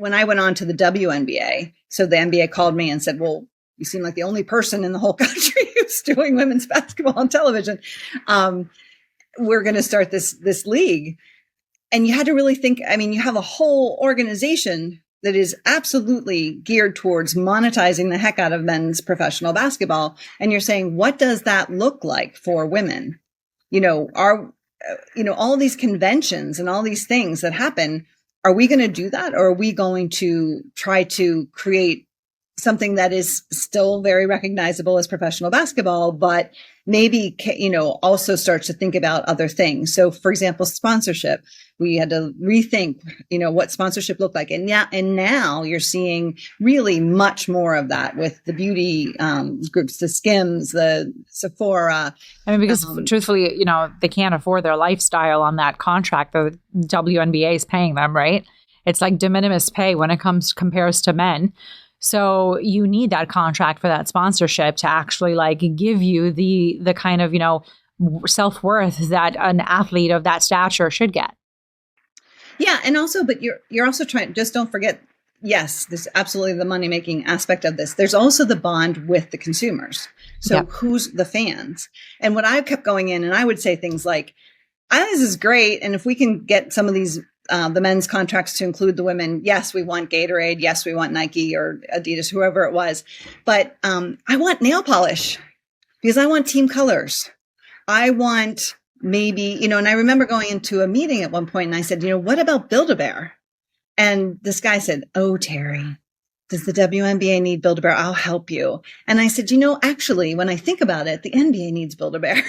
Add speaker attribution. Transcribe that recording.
Speaker 1: when I went on to the WNBA, so the NBA called me and said, well, you seem like the only person in the whole country who's doing women's basketball on television. We're going to start this league. And you had to really think, I mean, you have a whole organization that is absolutely geared towards monetizing the heck out of men's professional basketball. And you're saying, what does that look like for women? All these conventions and all these things that happen, are we going to do that? Or are we going to try to create something that is still very recognizable as professional basketball, but maybe, also starts to think about other things? So for example, sponsorship, we had to rethink, what sponsorship looked like. And now you're seeing really much more of that with the beauty groups, the Skims, the Sephora.
Speaker 2: I mean, because truthfully, they can't afford their lifestyle on that contract the WNBA is paying them, right? It's like de minimis pay when it compares to men. So you need that contract for that sponsorship to actually give you the kind of, self-worth that an athlete of that stature should get.
Speaker 1: Yeah. And also, but you're also trying, just don't forget, yes, there's absolutely the money-making aspect of this. There's also the bond with the consumers. So who's the fans? And what I kept going in, and I would say things like, I think this is great. And if we can get some of these the men's contracts to include the women, yes, we want Gatorade. Yes, we want Nike or Adidas, whoever it was. But I want nail polish because I want team colors. I want maybe, and I remember going into a meeting at one point and I said, what about Build-A-Bear? And this guy said, oh, Terry, does the WNBA need Build-A-Bear? I'll help you. And I said, actually, when I think about it, the NBA needs Build-A-Bear.